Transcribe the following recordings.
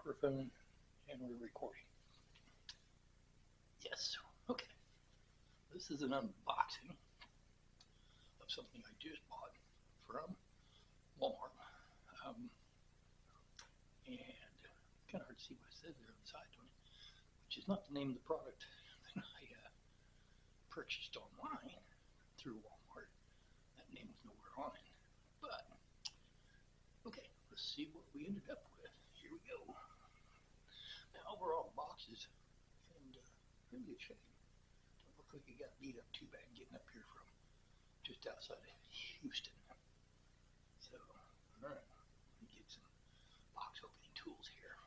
microphone and we're recording. Yes, okay. This is an unboxing of something I just bought from Walmart. And kind of hard to see what it says there on the side, which is not the name of the product that I purchased online through Walmart. That name was nowhere on it. But, okay, let's see what we ended up with. Here we go. Now, overall, the box is in pretty good shape. Don't look like it got beat up too bad getting up here from just outside of Houston. So, alright, let me get some box opening tools here.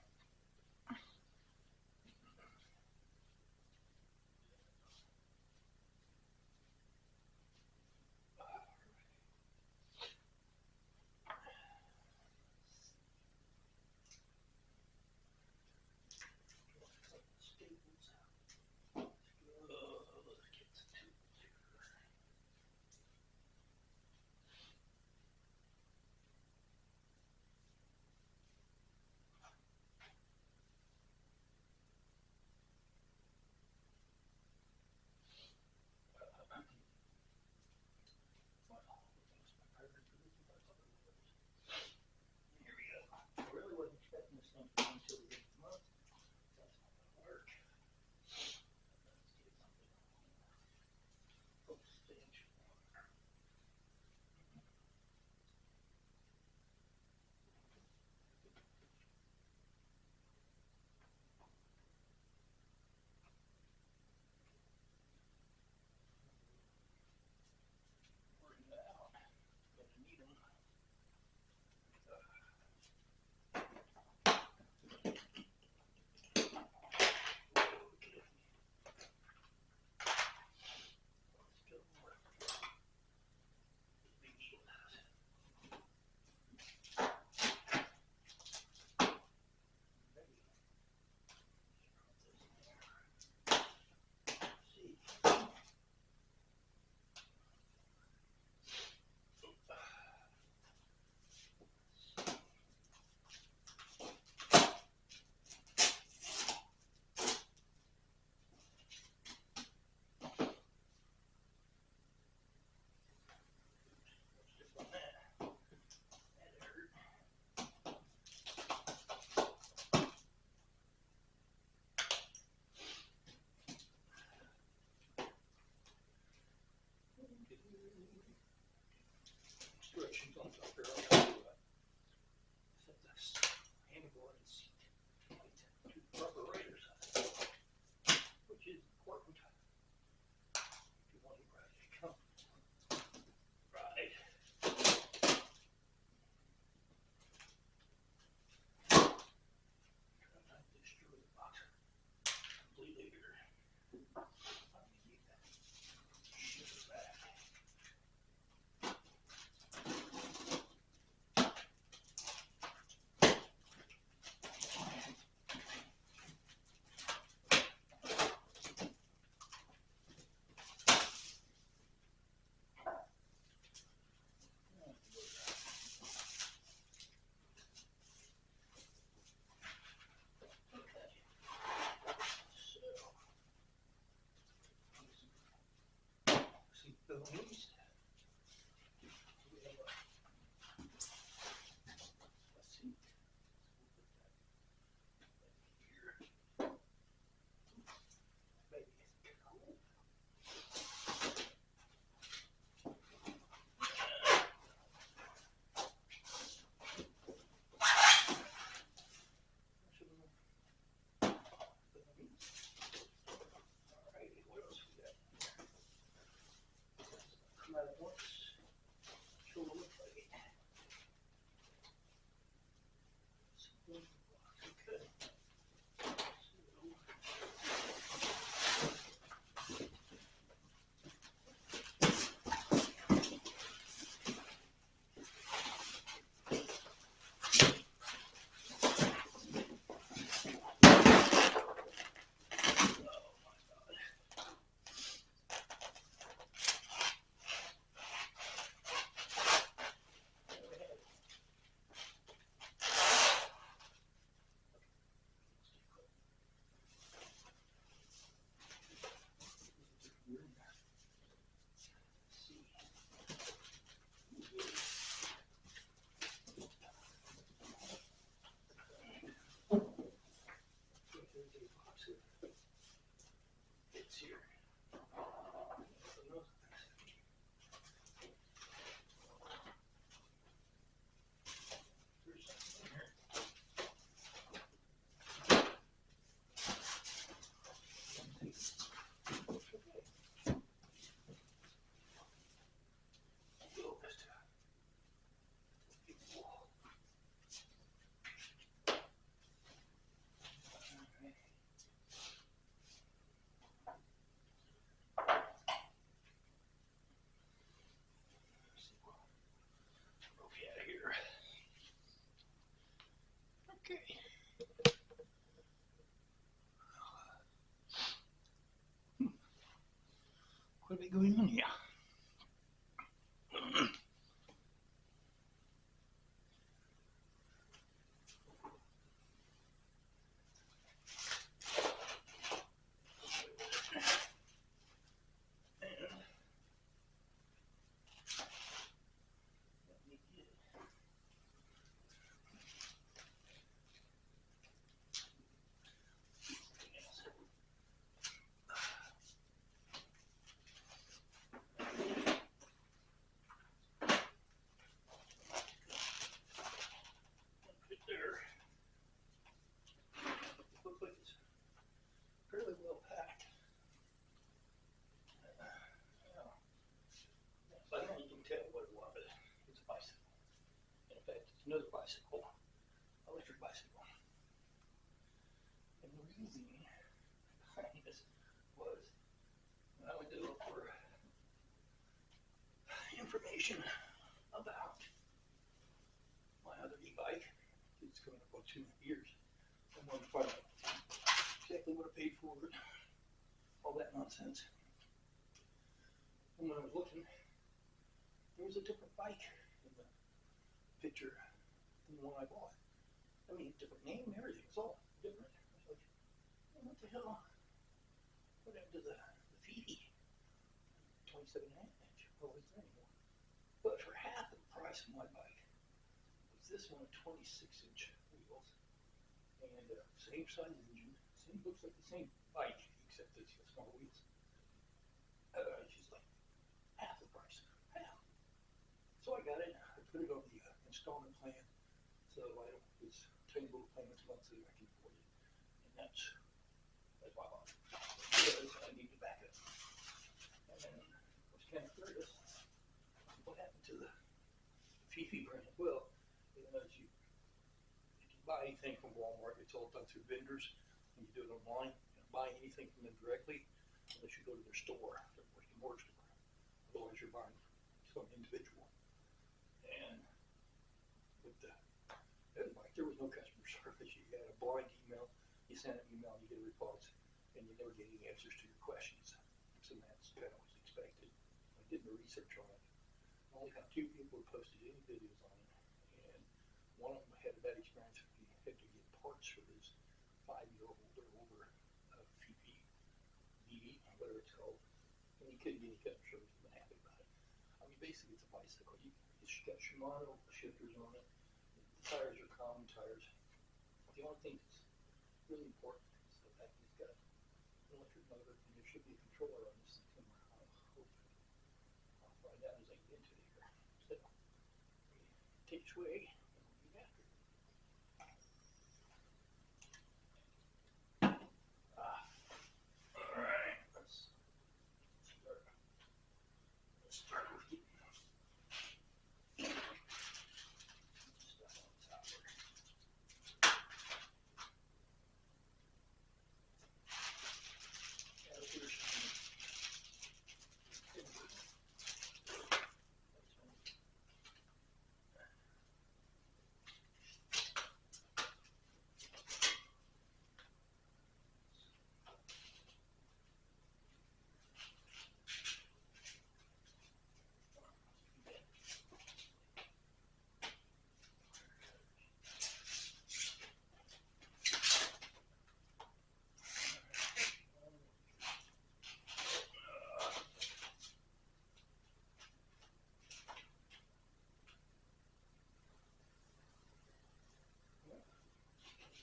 reasoning behind this was when I went to look for information about my other e-bike. It's coming up on 2 years. I wanted to find out exactly what I paid for it, all that nonsense. And when I was looking, there was a different bike in the picture than the one I bought. I mean, different name and everything. It's all different. I was like, well, what the hell? What happened to the feety? 27.5 inch. Well, it's there anymore. But for half the price of my bike was this one, 26-inch wheels, and same size engine, looks like the same bike except it's got smaller wheels. She's like half the price, half. So I got it. I put it on the installment plan, so I don't. It's tiny little payments monthly. I can afford it, and that's why I bought it because I need to back it. And then I was kind of curious. What happened to the Fifi brand? Well, if you buy anything from Walmart, it's all done through vendors. When you do it online, you don't buy anything from them directly unless you go to their store, their brick and mortar store. Otherwise, you're buying some individual. And with the other bike, there was no customer service. You had a blind email. You send an email, you get a response, and you never get any answers to your questions. So that's kind of was expected. I did my research on it. I only got 2 people who posted any videos on it, and one of them had a bad experience. He had to get parts for his 5-year-old or older Fifi, BD, whatever it's called, and he couldn't get any customer service. He wasn't happy about it. I mean, basically, it's a bicycle. It's got Shimano shifters on it. The tires are common tires. The only thing that's really important is the fact that it's got an electric motor, and there should be a controller on this thing somewhere. I'll find out as I get into it here. So, take sway, and we'll be back. Alright, let's start with getting stuff on top here.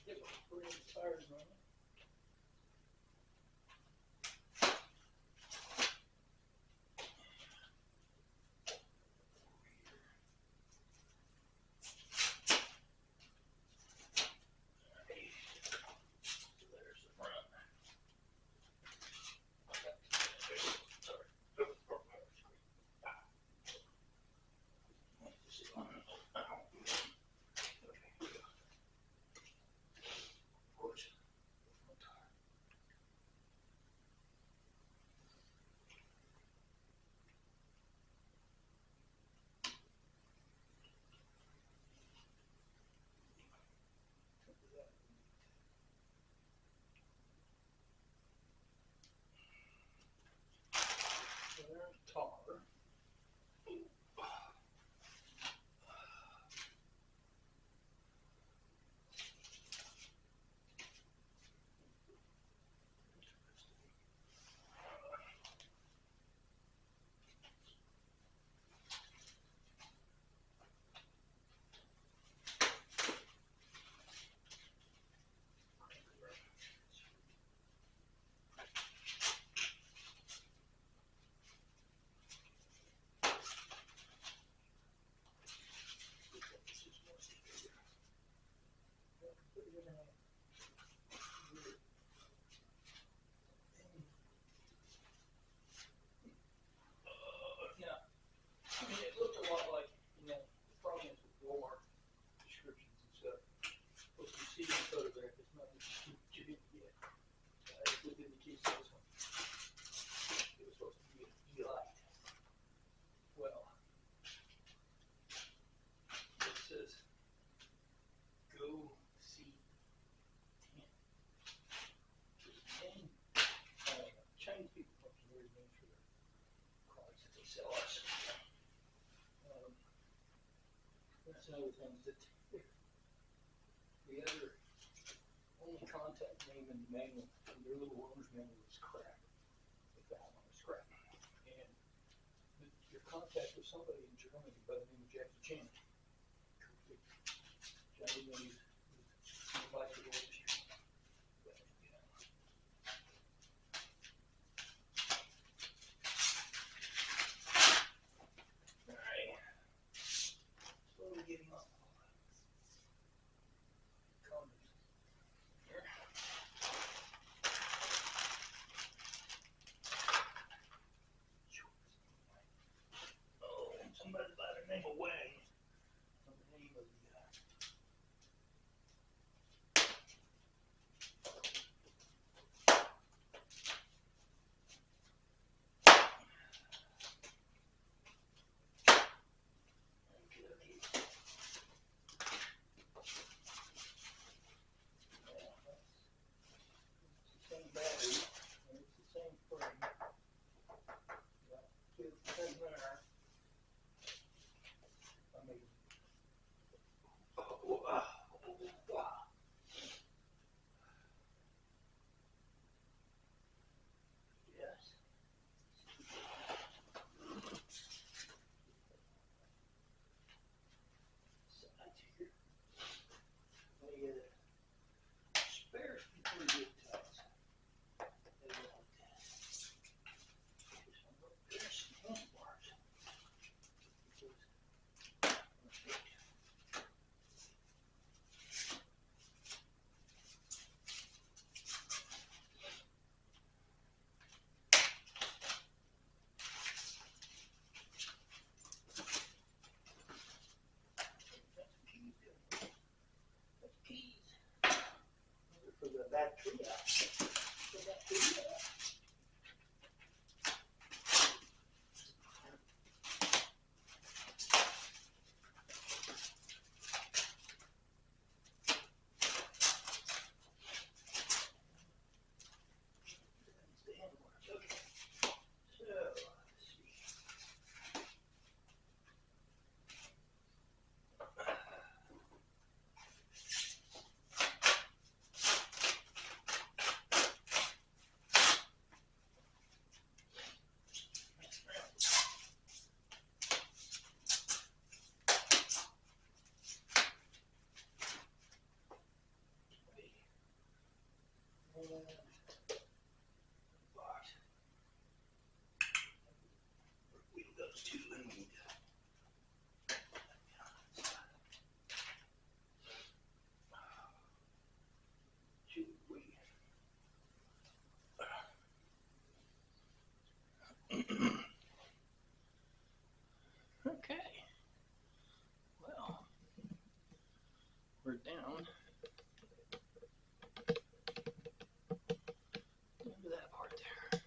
Here's put in the tires on it. There's the front. Of course, that's another thing, that if the other only contact name in the manual, their little owner's manual is crap. If that one is crap. And your contact with somebody in Germany by the name of Jackie Chan. Jackie Chan is like the industry. But, you know. Alright. Slowly getting up. Somebody by the name of Wang. The name of the same battery, and it's the same frame. Yeah, it's the same there. I mean, yes. Sides here. The spares before you get tight. They go like that. This one up there, some handlebars. That's keys. Those are for the battery out. The battery out. Box. Wheel goes to and we okay. Well, we're down into that part there.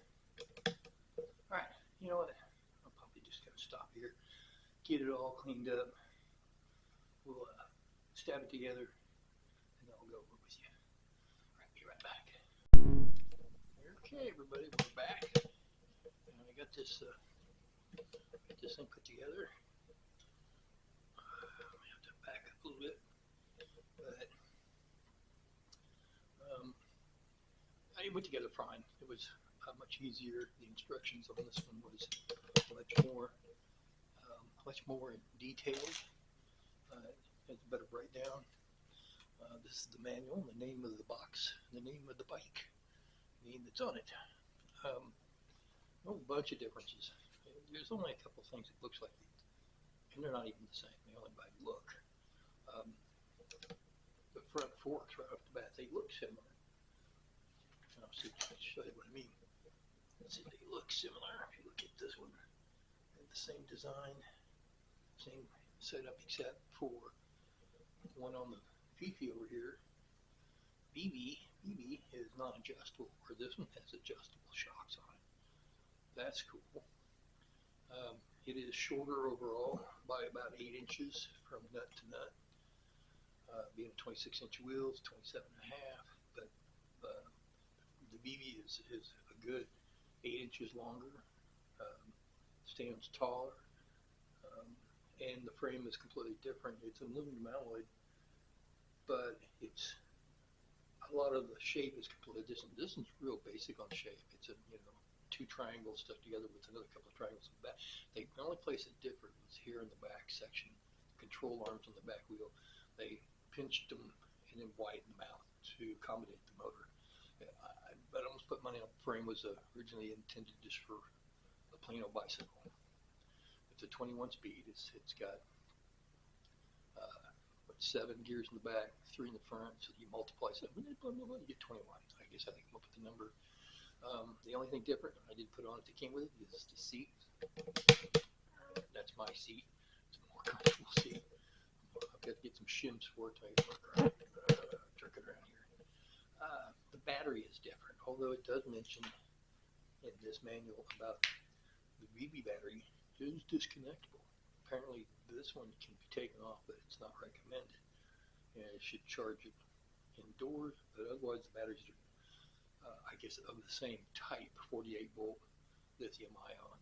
Alright, you know what? I'll probably just gonna stop here, get it all cleaned up. We'll stab it together and then I'll go over with you. Alright, be right back. Okay, everybody, we're back. And I got this thing put together. I may have to back up a little bit, but it went together fine. It was much easier. The instructions on this one was much more detailed. It's a better breakdown. This is the manual, the name of the box, the name of the bike, the name that's on it. A whole bunch of differences. There's only a couple things that looks like it, and they're not even the same. They only by look. The front forks right off the bat, they look similar. And I'll show you what I mean. Let's see, they look similar. If you look at this one, they have the same design, same setup, except for one on the Fifi over here. BB is not adjustable, where this one has adjustable shocks on it. That's cool. It is shorter overall by about 8 inches from nut to nut. Being 26-inch wheels, 27 and a half, but the BB is a good 8 inches longer, stands taller, and the frame is completely different. It's aluminum alloy, but it's a lot of the shape is completely different. This is real basic on shape. It's a two triangles stuck together with another couple of triangles in the back. The only place it differed was here in the back section. Control arms on the back wheel. They pinched them and then widened them out to accommodate the motor. I almost put money on the frame was originally intended just for a plain old bicycle. It's a 21 speed. It's got 7 gears in the back, 3 in the front. So you multiply 7, you get 21. I guess I come up with the number. The only thing different I did put on it that came with it is the seat. That's my seat. It's a more comfortable seat. I've got to get some shims for it to make it work right. Jerk it around here. The battery is different, although it does mention in this manual about the BB battery is disconnectable. Apparently this one can be taken off, but it's not recommended. And it should charge it indoors, but otherwise the batteries are, I guess, of the same type, 48 volt lithium ion,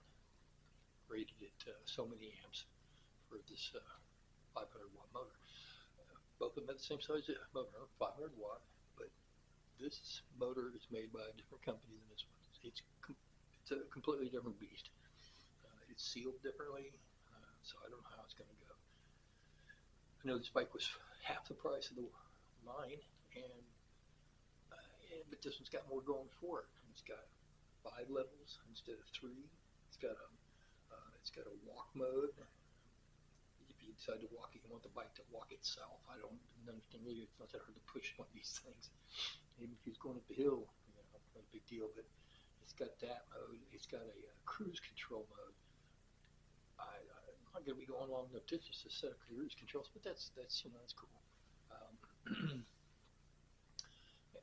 rated at so many amps for this 500 watt motor. Both of them have the same size motor, 500 watt, but this motor is made by a different company than this one. It's a completely different beast. It's sealed differently, so I don't know how it's going to go. I know this bike was half the price of the mine, but this one's got more going for it. It's got 5 levels instead of 3. It's got a walk mode. If you decide to walk it, you want the bike to walk itself. I don't understand really. It's not that hard to push one of these things. Even if he's going up the hill, not a big deal. But it's got that mode. It's got a cruise control mode. I'm not going to be going along no distance to set up cruise controls, but that's cool.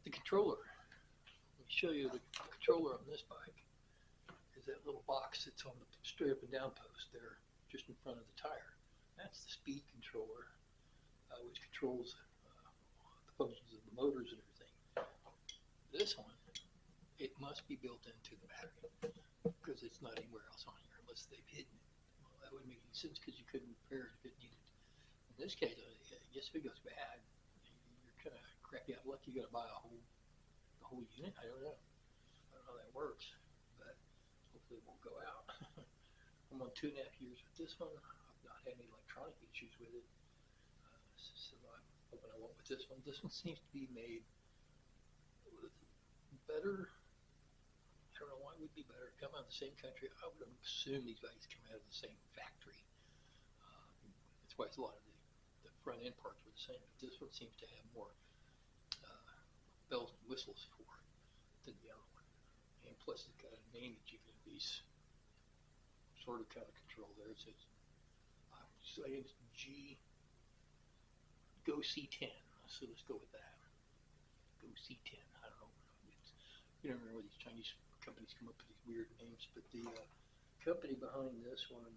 The controller. Let me show you the controller on this bike. Is that little box that's on the straight up and down post there, just in front of the tire. That's the speed controller, which controls the functions of the motors and everything. This one, it must be built into the battery because it's not anywhere else on here unless they've hidden it. Well, that wouldn't make any sense because you couldn't repair it if it needed. In this case, I guess if it goes bad, you're kind of crappy out of luck. You got to buy the whole unit. I don't know how that works, but hopefully it won't go out. I'm on 2.5 years with this one. I've not had any electronic issues with it, so I'm hoping I won't with this one. This one seems to be made better. I don't know why it would be better. Come out of the same country. I would assume these bikes come out of the same factory. That's why a lot of the front end parts were the same. But this one seems to have more bells and whistles for it than the other one. And plus it's got a name that you can at least sort of kind of control there. It says, I think it's Go C10. So let's go with that. Go C10. I don't know. You don't remember where these Chinese companies come up with these weird names, but the company behind this one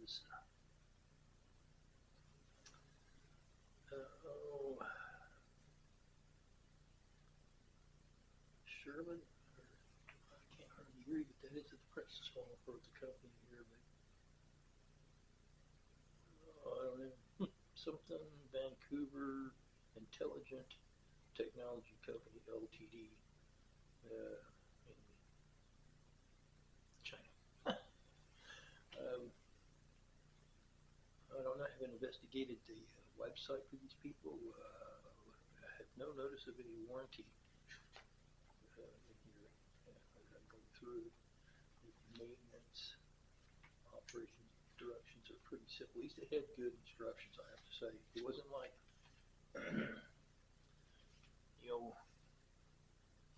is Sherman. I can't hardly read what that is. The press is falling for the company here, but I don't know. Something Vancouver Intelligent Technology Company Ltd. In China. I don't know. I haven't investigated the website for these people. I have no notice of any warranty in here. I'm going through the maintenance operations directions are pretty simple. At least they had good instructions, I have to say. It wasn't like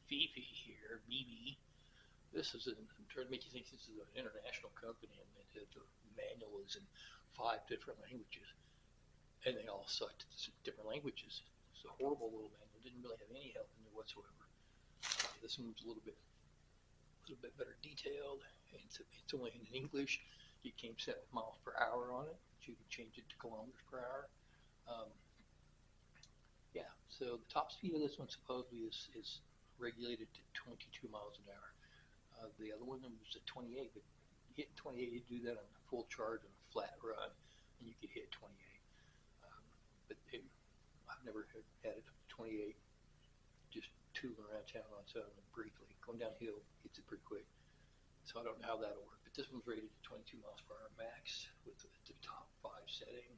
Fifi here, BB. This is I'm trying to make you think this is an international company, and the manual is in 5 different languages, and they all sucked different languages. It's a horrible little manual. Didn't really have any help in there whatsoever. This one was a little bit better detailed. It's only in English. It came set with miles per hour on it. You can change it to kilometers per hour. Yeah, so the top speed of this one supposedly is regulated to 22 miles an hour. The other one was at 28, but hitting 28, you do that on a full charge on a flat run, and you could hit 28. I've never had it up to 28. Just tooling around town on some briefly. Going downhill gets it pretty quick. So I don't know how that'll work. But this one's rated at 22 miles per hour max with the top 5 setting.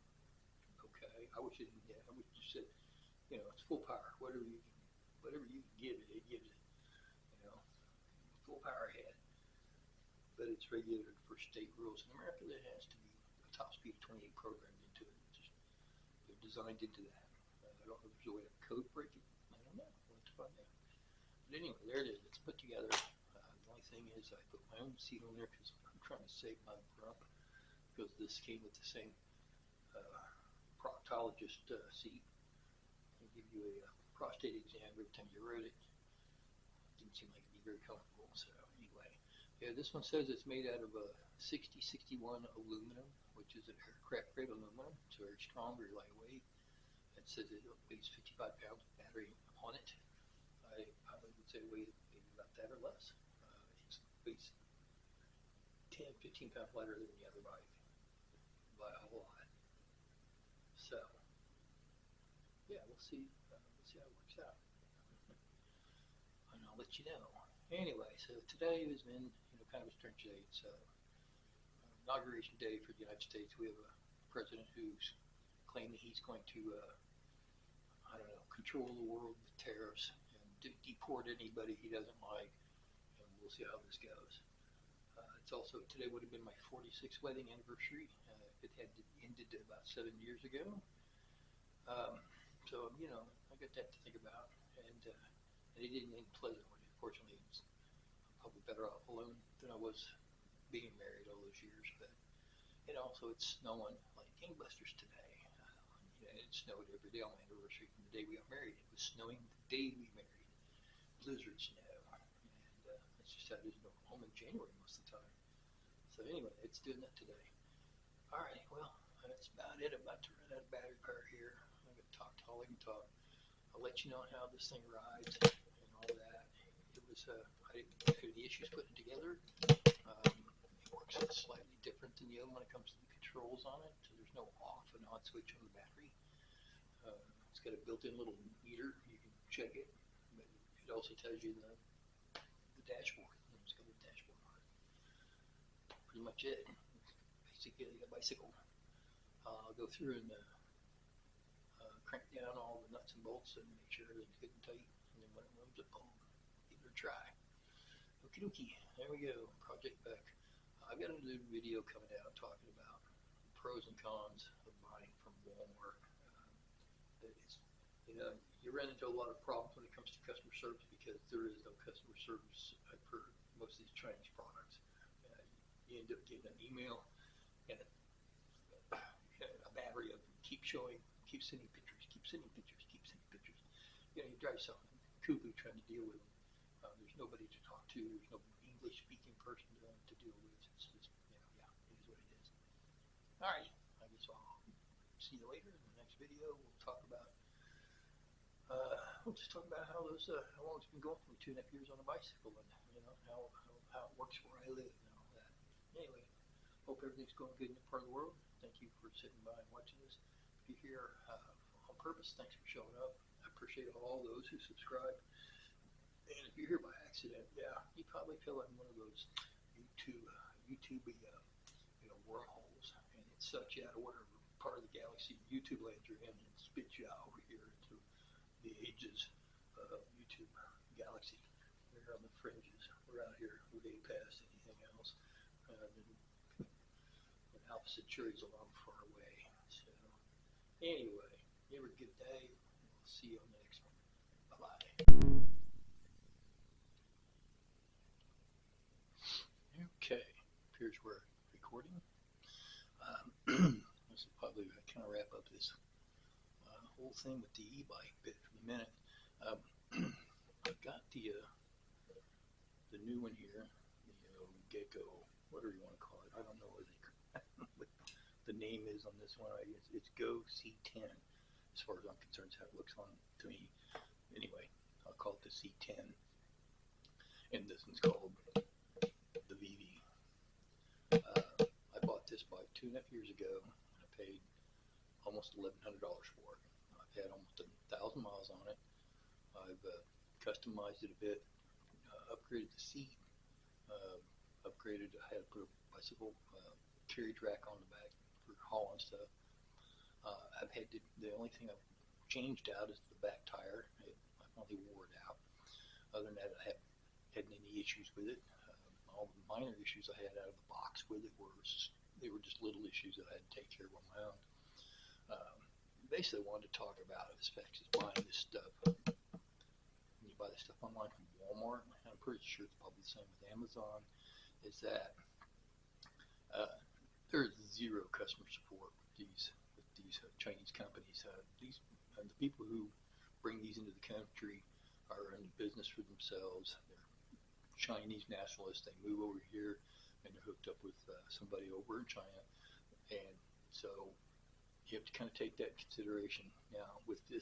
Okay, I wish it didn't. Yeah, I wish you said, it's full power. Whatever you can give it, it gives it. Full power ahead. But it's regulated for state rules. In America, there has to be a top speed of 28 programmed into it. They're designed into that. I don't know if there's a way to code break it. I don't know. We'll have to find out. But anyway, there it is. It's put together. The only thing is I put my own seat on there because I'm trying to save my rump, because this came with the same proctologist seat. They give you a prostate exam every time you rode it. Didn't seem like it'd be very comfortable. So anyway, yeah, this one says it's made out of 6061 aluminum, which is a aircraft grade aluminum. It's very strong, very lightweight. It says it weighs 55 pounds of battery on it. I would say it weighs maybe about that or less. It weighs 10, 15 pounds lighter than the other bike by a whole lot. So, yeah, we'll see how it works out. And I'll let you know. Anyway, so today has been kind of a strange day. It's inauguration day for the United States. We have a president who's claiming he's going to control the world with tariffs and deport anybody he doesn't like, and we'll see how this goes. It's also, today would have been my 46th wedding anniversary. It had ended about 7 years ago. So, I got that to think about, and it didn't end pleasantly. Unfortunately, I'm probably better off alone than I was being married all those years, but also it's snowing like gangbusters today. It snowed every day on my anniversary from the day we got married. It was snowing the day we married. Blizzard snow. And that's just how it is home in January most of the time. So anyway, it's doing that today. Alright, well, that's about it. I'm about to run out of battery power here. I'm going to talk to all I can talk. I'll let you know how this thing rides and all that. It was, I didn't have any issues putting it together. It works slightly different than the other when it comes to the controls on it. So there's no off and on switch on the battery. It's got a built-in little meter. You can check it, but it also tells you the dashboard. It's got a dashboard on it. Pretty much it. Basically a bicycle. I'll go through and crank down all the nuts and bolts and make sure everything's good and tight. And then when it runs up, I'll give it a try. Okie dokie. There we go. Project Beck. I've got a new video coming out talking about the pros and cons of buying from Walmart. You run into a lot of problems when it comes to customer service because there is no customer service for most of these Chinese products. You end up getting an email and a battery of keep sending pictures. You drive yourself cuckoo trying to deal with them. There's nobody to talk to. There's no English-speaking person to deal with. It's just, it is what it is. All right, I guess I'll see you later in the next video. We'll just talk about how long it's been going for me, 2.5 years on a bicycle, and how it works where I live and all that. Anyway, hope everything's going good in your part of the world. Thank you for sitting by and watching this. If you're here on purpose, thanks for showing up. I appreciate all those who subscribe. And if you're here by accident, you probably feel like one of those YouTube wormholes, and it sucks you out of whatever part of the galaxy YouTube land you're in and spits you out over here into the ages of YouTube galaxy. We're on the fringes. We're out here way past anything else. When Alpha Centauri's a long far away. So anyway, you have a good day. We'll see you on the next one. Bye-bye. Okay, here's we're recording. This will probably kind of wrap up this whole thing with the e-bike bit for the minute. I've got the new one here, the Gecko, whatever you want to call it. I don't know what the name is on this one. It's Go C10, as far as I'm concerned. That's how it looks on to me. Anyway, I'll call it the C10, and this one's called the VV. I bought this bike 2.5 years ago, and I paid almost $1,100 for it. I've had almost 1,000 miles on it. I've customized it a bit, upgraded the seat, uh, upgraded. I had to put a bicycle carriage rack on the back for hauling stuff. I've had the only thing I've changed out is the back tire. I finally wore it out. Other than that, I haven't had any issues with it. All the minor issues I had out of the box with it they were just little issues that I had to take care of on my own. Um, Basically, I wanted to talk about the specs is buying this stuff. When you buy this stuff online from Walmart, and I'm pretty sure it's probably the same with Amazon, is that uh, there's zero customer support with these Chinese companies. The people who bring these into the country are in business for themselves. They're Chinese nationalists. They move over here and they're hooked up with somebody over in China, and so you have to kind of take that into consideration. Now with the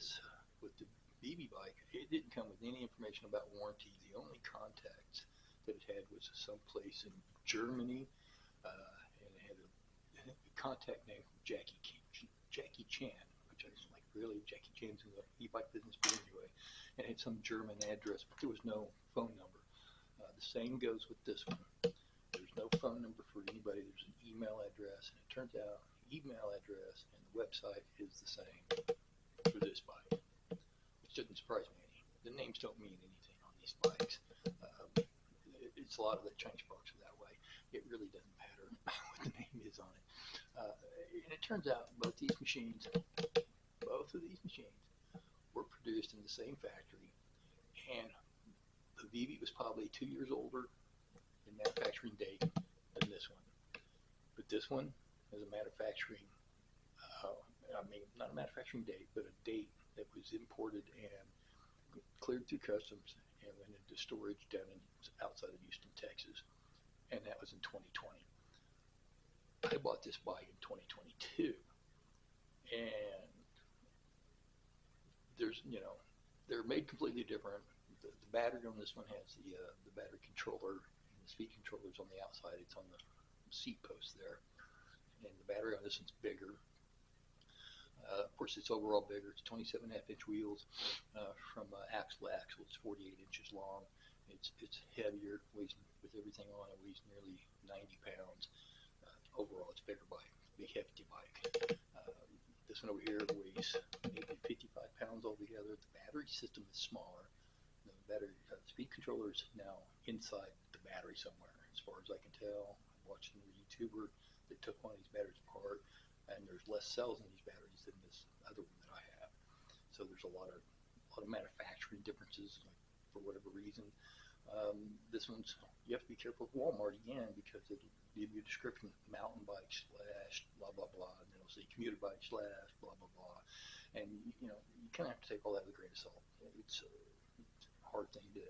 BB bike, it didn't come with any information about warranty. The only contacts that it had was someplace in Germany, and it had a contact name from Jackie Chan, which I was like, really, Jackie Chan's in the e-bike business, but anyway, and it had some German address, but there was no phone number. The same goes with this one. There's no phone number for anybody. There's an email address, and it turns out the email address and the website is the same for this bike, which doesn't surprise me any. The names don't mean anything on these bikes. It's a lot of the Chinese products are that way. It really doesn't matter what the name is on it. And it turns out both of these machines were produced in the same factory, and the VV was probably 2 years older in manufacturing date than this one. But this one has a manufacturing, not a manufacturing date, but a date that was imported and cleared through customs and went into storage down outside of Houston, Texas, and that was in 2020. I bought this bike in 2022, and they're made completely different. The battery on this one has the battery controller and the speed controllers on the outside. It's on the seat post there, and the battery on this one's bigger. Of course, it's overall bigger. It's 27.5-inch wheels from axle to axle. It's 48 inches long. It's heavier. Weighs, with everything on it, weighs nearly 90 pounds. Overall, it's bigger bike. Big hefty bike. This one over here weighs maybe 55 pounds altogether. The battery system is smaller. The battery speed controller is now inside the battery somewhere, as far as I can tell. I'm watching a YouTuber that took one of these batteries apart, and there's less cells in these batteries than this other one that I have. So there's a lot of manufacturing differences, like, for whatever reason. This one's, you have to be careful with Walmart again, because it'll give you a description, mountain bike slash blah blah blah, and then it'll say commuter bike slash blah blah blah, and you kind of have to take all that with a grain of salt. It's a hard thing to do.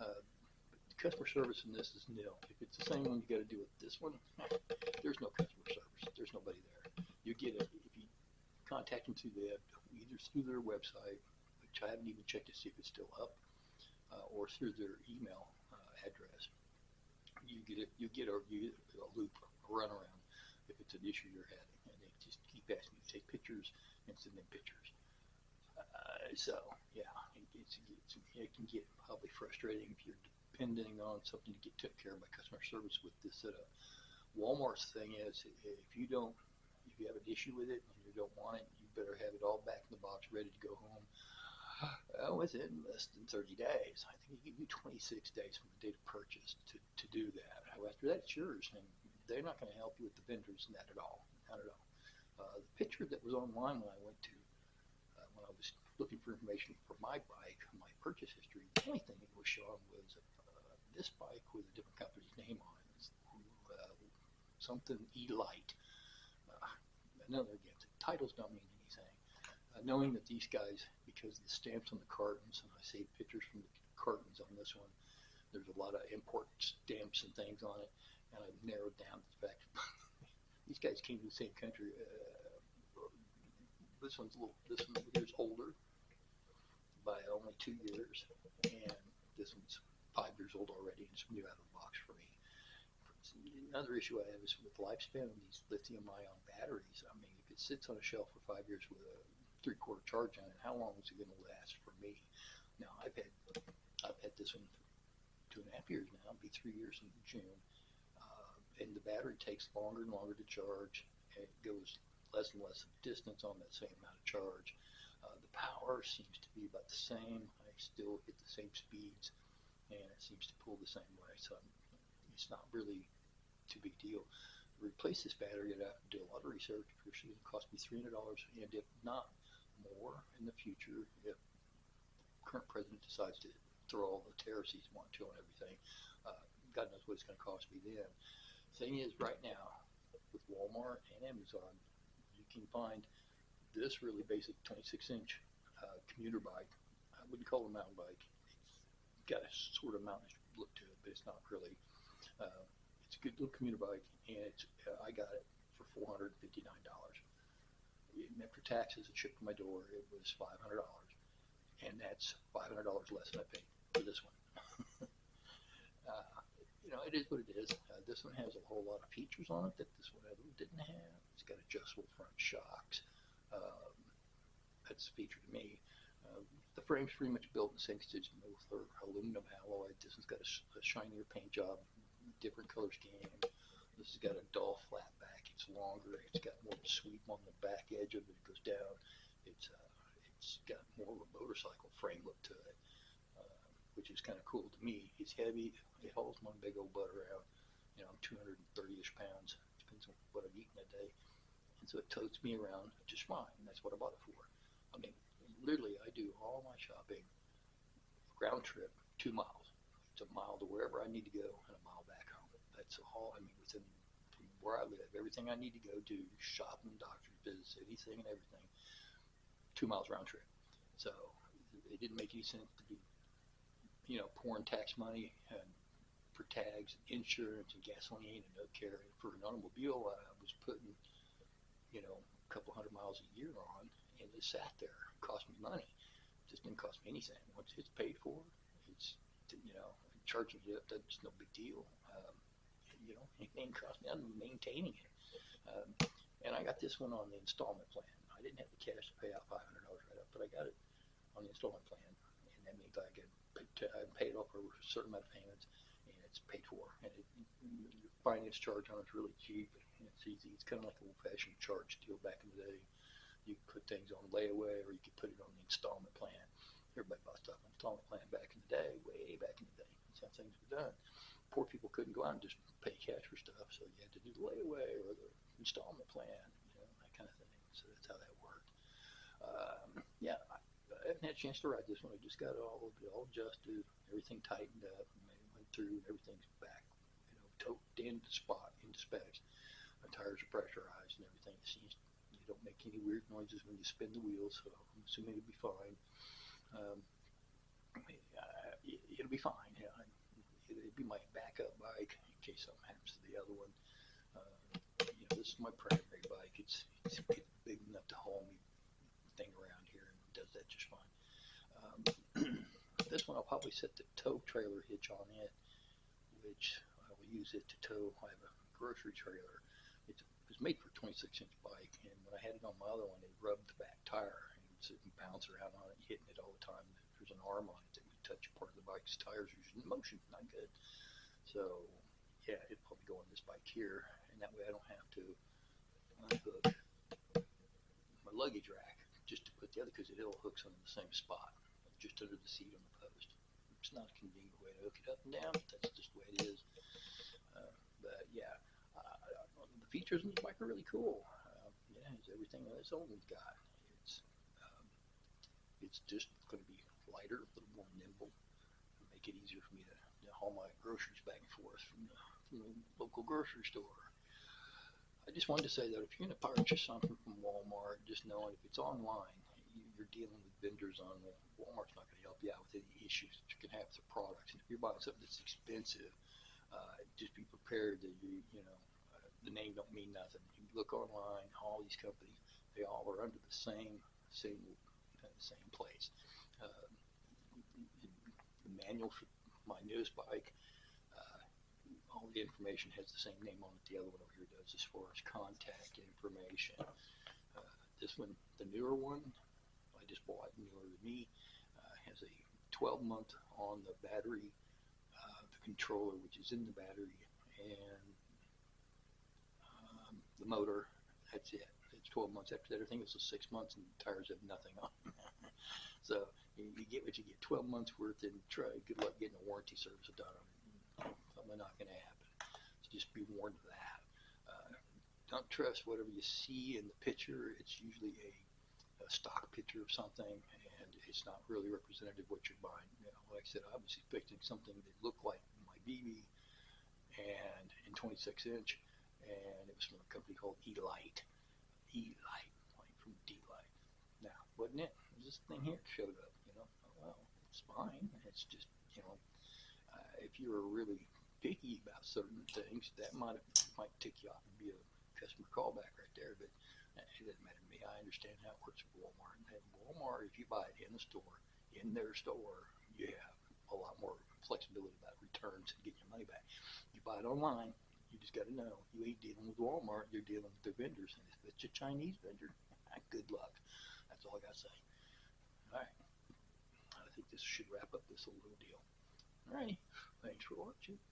The customer service in this is nil. If it's the same one you got to do with this one, there's no customer service. There's nobody there. You get it if you contact them either through their website, which I haven't even checked to see if it's still up, or through their email address. You get a loop, a runaround, if it's an issue you're having, and they just keep asking you to take pictures and send them pictures. So yeah, it can get probably frustrating if you're depending on something to get took care of by customer service with this setup. Walmart's thing is, if you have an issue with it and you don't want it, you better have it all back in the box, ready to go home. Within less than 30 days. I think you give you 26 days from the date of purchase to do that. After that, it's yours, and they're not going to help you with the vendors in that at all. Not at all. The picture that was online when I went to, when I was looking for information for my bike, my purchase history, the only thing it was showing was this bike with a different company's name on it. It's, something E-Lite. Another, again, titles don't mean anything. Knowing that these guys, because of the stamps on the cartons, and I saved pictures from the cartons on this one, there's a lot of import stamps and things on it, and I've narrowed down the fact these guys came to the same country. This one here's older by only 2 years, and this one's 5 years old already, and it's new out of the box for me. Another issue I have is with the lifespan of these lithium-ion batteries. I mean, if it sits on a shelf for 5 years with a three-quarter charge on it, how long is it going to last for me? Now, I've had this one 2.5 years now. It'll be 3 years in June, and the battery takes longer and longer to charge, and it goes less and less distance on that same amount of charge. The power seems to be about the same. I still hit the same speeds, and it seems to pull the same way. So it's not really too big deal. To replace this battery, I'd have to do a lot of research. It's going to cost me $300, and if not more in the future, if the current president decides to throw all the tariffs he's want to on everything, God knows what it's going to cost me then. Thing is, right now, with Walmart and Amazon, you can find this really basic 26-inch commuter bike. I wouldn't call it a mountain bike. It's got a sort of mountain look to it, but it's not really. Uh, it's a good little commuter bike, and I got it for $459. After taxes, it shipped to my door. It was $500, and that's $500 less than I paid for this one. uh, it is what it is. This one has a whole lot of features on it that this one didn't have. It's got adjustable front shocks. Um, that's a feature to me. The frame's pretty much built in the same stitch both are aluminum alloy. This one's got a shinier paint job, different color scheme. This has got a dull flat back. It's longer. It's got more sweep on the back edge of it. It goes down. It's got more of a motorcycle frame look to it, which is kind of cool to me. It's heavy. It holds one big old butt around. I'm 230-ish pounds. Depends on what I'm eating a day. And so it totes me around just fine. And that's what I bought it for. I mean, literally, I do all my shopping round trip 2 miles. It's a mile to wherever I need to go and a mile back home. That's all. I mean, within from where I live, everything I need to go do, shopping, doctor's visits, anything and everything, 2 miles round trip. So it didn't make any sense to be, pouring tax money and for tags, and insurance, and gasoline, and no care. For an automobile, I was putting, a couple hundred miles a year on, and it sat there. It cost me money. It just didn't cost me anything. Once it's paid for, it's, charging it up, that's no big deal. Anything cost me, I'm maintaining it. Um, and I got this one on the installment plan. I didn't have the cash to pay out $500 right up, but I got it on the installment plan, and that means I pay it off over a certain amount of payments, and it's paid for. And the finance charge on it's really cheap, and it's easy. It's kind of like an old-fashioned charge deal back in the day. You could put things on layaway, or you could put it on the installment plan. Everybody bought stuff on installment plan back in the day, way back in the day. That's how things were done. Poor people couldn't go out and just pay cash for stuff, so you had to do the layaway or the installment plan, that kind of thing. So that's how that worked. Yeah, I haven't had a chance to ride this one. I just got it all adjusted, everything tightened up, went through, and everything's back, toked into specs. My tires are pressurized and everything. It seems you don't make any weird noises when you spin the wheels, so I'm assuming it'll be fine. Um, it'll be fine. It'd be my backup bike in case something happens to the other one. This is my primary bike. It's big enough to haul me thing around here and does that just fine. Um, this one I'll probably set the tow trailer hitch on it, which I will use it to tow. I have a grocery trailer. It was made for a 26-inch bike, and when I had it on my other one, it rubbed the back tire and it would bounce around on it, hitting it all the time. There's an arm on it that would touch part of the bike's tires using motion. Not good. So yeah, it'd probably go on this bike here, and that way I don't have to unhook my luggage rack just to put the other, because it all hooks on the same spot, just under the seat on the post. It's not a convenient way to hook it up and down, but that's just the way it is. But yeah, the features in this bike are really cool. It's everything that its own got. It's um, it's just going to be lighter, a little more nimble, and make it easier for me to haul my groceries back and forth from the local grocery store. I just wanted to say that if you're going to purchase something from Walmart, just knowing if it's online, you're dealing with vendors on there. Walmart's not going to help you out with any issues that you can have with the products. And if you're buying something that's expensive, just be prepared that the name don't mean nothing. You look online, all these companies, they all are under the same place. The manual for my newest bike, all the information has the same name on it. The other one over here does as far as contact information. This one, the newer one, I just bought newer than me, has a 12-month on the battery, the controller which is in the battery, and the motor. That's it. It's 12 months. After that, everything is 6 months, and the tires have nothing on them. So you get what you get. 12 months worth, and try. Good luck getting a warranty service done on it. Probably not going to happen. So just be warned of that. Don't trust whatever you see in the picture. It's usually a stock picture of something, and it's not really representative of what you're buying. You know, like I said, I was expecting something that looked like my BB and in 26-inch, and it was from a company called E-Lite. E-Lite, like from D-Lite. Now, wasn't it? This thing here showed up, you know. Oh, well, it's fine. It's just, you know, if you're really picky about certain things, that might tick you off and be a customer callback right there, but it doesn't matter to me. I understand how it works with Walmart. And Walmart, if you buy it in the store, in their store, you have a lot more flexibility about returns and getting your money back. You buy it online, you just got to know you ain't dealing with Walmart. You're dealing with the vendors, and if it's a Chinese vendor, good luck. That's all I got to say. All right, I think this should wrap up this little deal. All righty, thanks for watching.